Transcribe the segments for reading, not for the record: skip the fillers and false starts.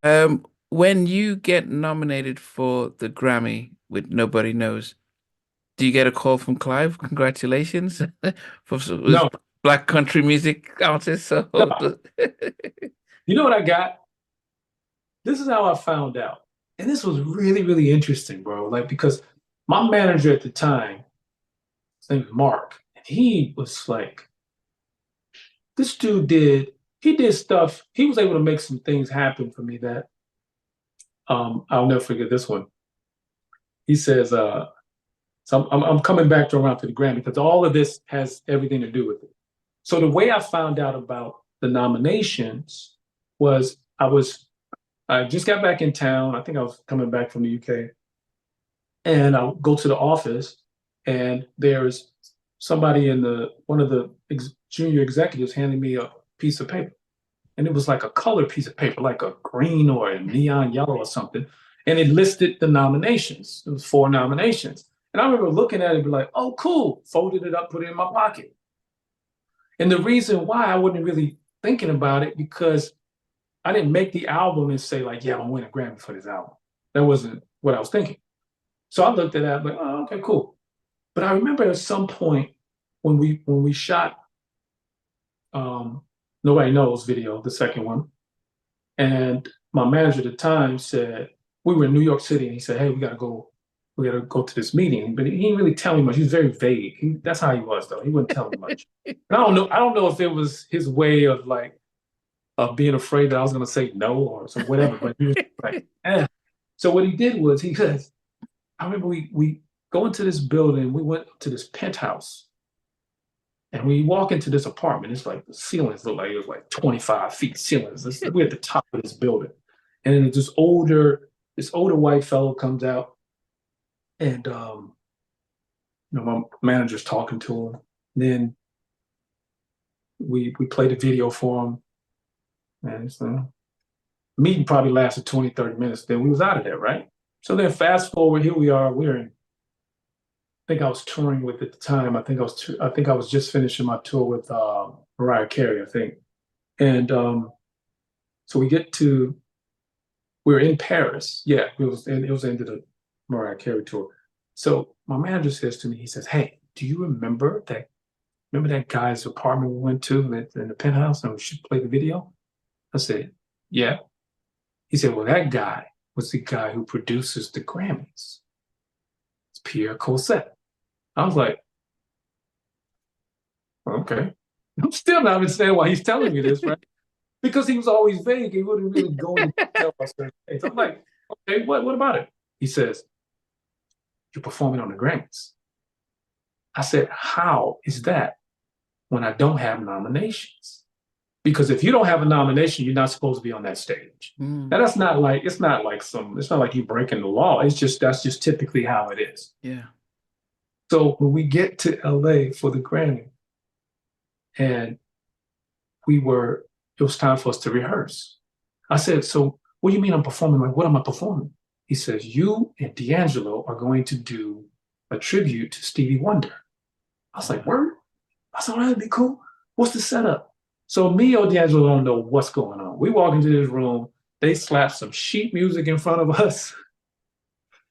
When you get nominated for the Grammy with Nobody Knows, do you get a call from Clive? Congratulations for with No, Black country music artist. So, no. You know what I got? This is how I found out. And this was really, really interesting, bro. Like, because my manager at the time, his name was Mark, and he was like, this dude he did stuff. He was able to make some things happen for me that I'll never forget this one. He says, so I'm coming back to around to the Grammy because all of this has everything to do with it. So the way I found out about the nominations was I just got back in town. I think I was coming back from the UK, and I'll go to the office, and there's somebody in the one of the junior executives handing me a piece of paper, and it was like a colored piece of paper, like a green or a neon yellow or something, and it listed the nominations. It was four nominations, and I remember looking at it and be like, "Oh, cool!" Folded it up, put it in my pocket. And the reason why I wasn't really thinking about it because I didn't make the album and say like, "Yeah, I'm gonna win a Grammy for this album." That wasn't what I was thinking. So I looked at that like, oh, okay, cool. But I remember at some point when we shot Nobody Knows video, the second one, and my manager at the time said we were in New York City, and he said, "Hey, we gotta go to this meeting." But he didn't really tell me much. He was very vague. That's how he was, though. He wouldn't tell me much. And I don't know if it was his way of like of being afraid that I was gonna say no or some whatever. But he was like, eh. So what he did was he says, I remember we go into this building. We went to this penthouse, and we walk into this apartment. It's like the ceilings look like it was like 25 feet ceilings. We're at the top of this building, and then this older white fellow comes out, and my manager's talking to him. Then we played a video for him, and it's, meeting probably lasted 20, 30 minutes. Then we was out of there, right? So then fast forward, here we are. We're in think I was touring with at the time. I think I was just finishing my tour with Mariah Carey, I think. And so we were in Paris. Yeah, it was the end of the Mariah Carey tour. So my manager says to me, he says, "Hey, do you remember that guy's apartment we went to in the penthouse and we should play the video?" I said, "Yeah." He said, "Well, that guy was the guy who produces the Grammys. It's Pierre Cosset." I was like, okay. I'm still not understanding why he's telling me this, right? Because he was always vague. He wouldn't really go into detail about certain things. I'm like, okay, what about it? He says, "You're performing on the Grammys." I said, "How is that when I don't have nominations? Because if you don't have a nomination, you're not supposed to be on that stage." mm, Now it's not like you breaking the law. That's just typically how it is. yeah. So when we get to LA for the Grammy, and it was time for us to rehearse. I said, "So what do you mean I'm performing? Like, what am I performing?" He says, "You and D'Angelo are going to do a tribute to Stevie Wonder." I was like, "Word?" I said, "Oh, that'd be cool. What's the setup?" So me or D'Angelo don't know what's going on. We walk into this room, they slap some sheet music in front of us,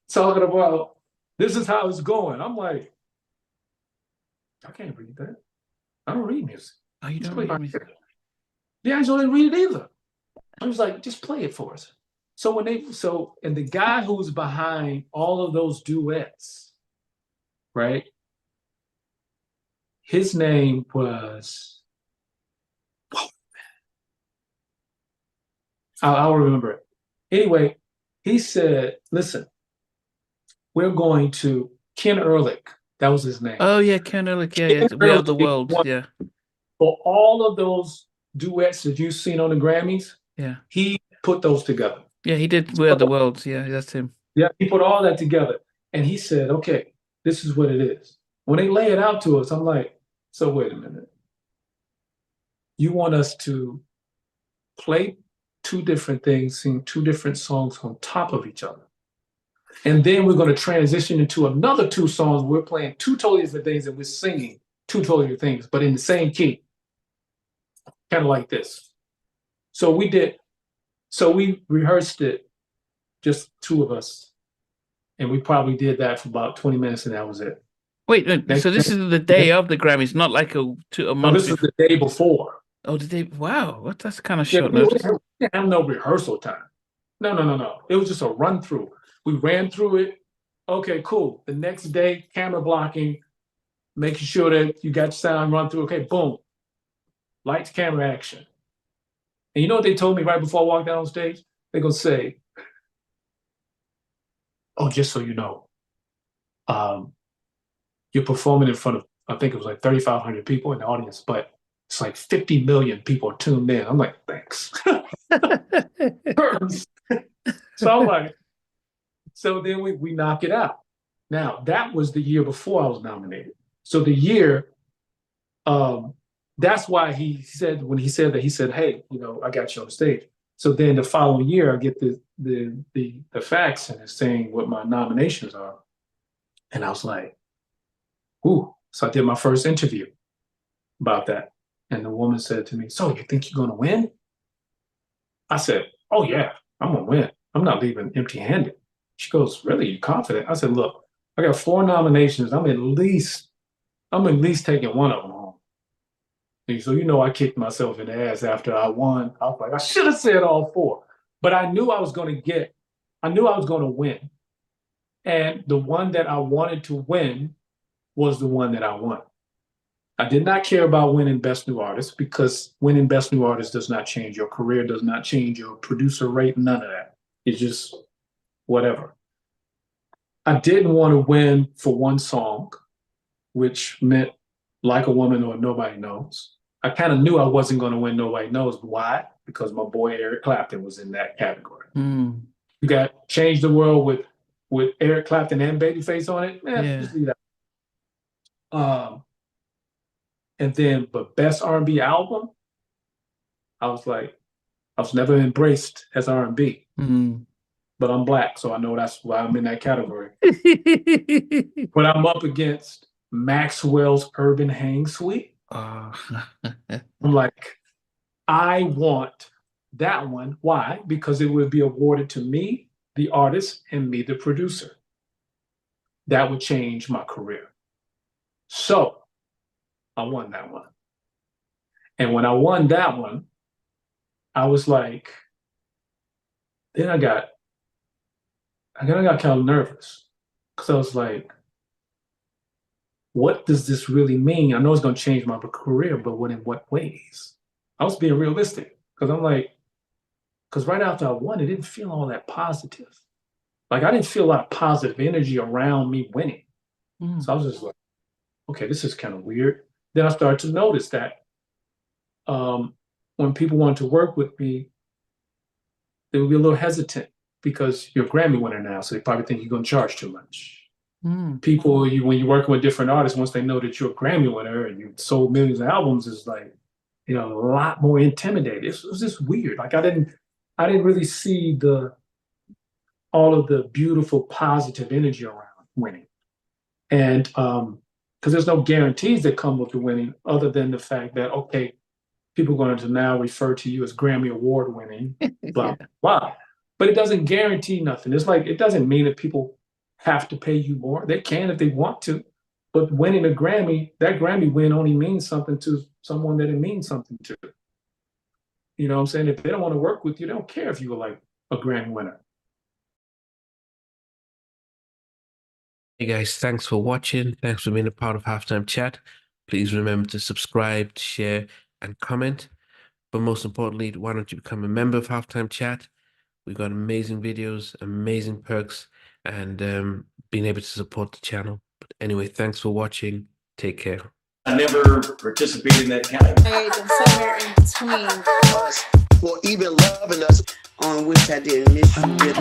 talking about this is how it's going. I'm like, I can't read that. I don't read music. Oh, you Just don't play read by music. ear. D'Angelo didn't read it either. I was like, "Just play it for us." And the guy who's behind all of those duets, right? His name was, I'll remember it. Anyway, he said, "Listen, we're going to Ken Ehrlich." That was his name. Oh yeah, Ken Ehrlich, yeah, Ken yeah. We Are Ehrlich the World. won Yeah, for all of those duets that you've seen on the Grammys. yeah. He put those together. Yeah, he did We Are the World. Yeah, that's him. Yeah, he put all that together. And he said, "Okay, this is what it is." When they lay it out to us, I'm like, so wait a minute. You want us to play two different things, sing two different songs on top of each other. And then we're going to transition into another two songs. We're playing two totally different things and we're singing two totally different things, but in the same key, kind of like this. So we did So we rehearsed it, just two of us, and we probably did that for about 20 minutes, and that was it. Wait, Next so this day, is the day of the Grammys, not like a no, month this was before. the day before. Oh, did they? Wow, what? That's kind of Yeah, short notice. we didn't have no rehearsal time. No, no, no, no. It was just a run through. We ran through it. Okay, cool. The next day, camera blocking, making sure that you got your sound run through. Okay, boom. Lights, camera, action. And you know what they told me right before I walked out on stage? They're gonna say, "Oh, just so you know, um, you're performing in front of, I think it was like 3,500 people in the audience, but it's like 50 million people tuned in." I'm like, thanks. So I'm like, so then we knock it out. Now that was the year before I was nominated. So the year, um, that's why he said, when he said that, he said, "Hey, you know, I got you on the stage." So then the following year, I get the fax and it's saying what my nominations are, and I was like, "Ooh!" So I did my first interview about that, and the woman said to me, "So you think you're gonna win?" I said, "Oh yeah, I'm gonna win. I'm not leaving empty-handed." She goes, "Really? You confident?" I said, "Look, I got four nominations. I'm at least taking one of them home." And so you know I kicked myself in the ass after I won. I was like, I should have said all four. But I knew I was gonna win. And the one that I wanted to win was the one that I won. I did not care about winning Best New Artist because winning Best New Artist does not change your career, does not change your producer rate, none of that. It's just whatever. I didn't want to win for one song, which meant Like a Woman or Nobody Knows. I kind of knew I wasn't going to win Nobody Knows. Why? Because my boy Eric Clapton was in that category. Mm, You got Change the World with Eric Clapton and Babyface on it. yeah. Just leave that. Um, and then, but Best R&B Album, I was like, I was never embraced as R&B, Mm. but I'm black, so I know that's why I'm in that category. But I'm up against Maxwell's Urban Hang Suite. Oh. I'm like, I want that one. Why? Because it would be awarded to me, the artist, and me, the producer. That would change my career. So I won that one. And when I won that one, I was like, then I got kind of nervous because I was like, what does this really mean? I know it's going to change my career, but in what ways? I was being realistic because I'm like, because right after I won, it didn't feel all that positive. Like I didn't feel a lot of positive energy around me winning. Mm. So I was just like, okay, this is kind of weird. Then I started to notice that when people wanted to work with me, they would be a little hesitant because you're a Grammy winner now, so they probably think you're going to charge too much. Mm. People, when you're working with different artists, once they know that you're a Grammy winner and you sold millions of albums, is like, a lot more intimidated. It was just weird. Like I didn't really see all of the beautiful positive energy around winning. And because there's no guarantees that come with the winning other than the fact that, okay, people are going to now refer to you as Grammy Award winning, blah, Yeah. blah. But it doesn't guarantee nothing. It's like, it doesn't mean that people have to pay you more. They can if they want to. But winning a Grammy, that Grammy win only means something to someone that it means something to. You know what I'm saying? If they don't want to work with you, they don't care if you were like a Grammy winner. Hey guys, thanks for watching. Thanks for being a part of Halftime Chat. Please remember to subscribe, share, and comment. But most importantly, why don't you become a member of Halftime Chat? We've got amazing videos, amazing perks, and being able to support the channel. But anyway, thanks for watching. Take care. I never participated in that category. And somewhere in between, for even loving us, on which I didn't miss you with.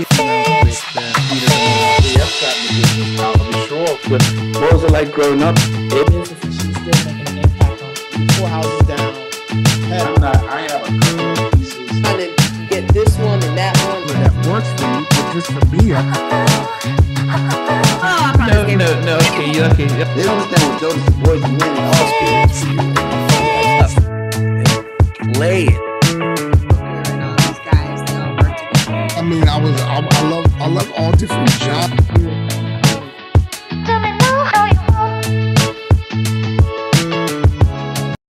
What was it like growing up? She's still making an impact on 4 houses down. I have a couple of pieces. Trying to get this one and that one. That works for you, but just for me, No. Okay, you okay? they don't understand what Jodeci Boys are winning all spirits. Play it. And all these guys, they all I mean, I love all different genres.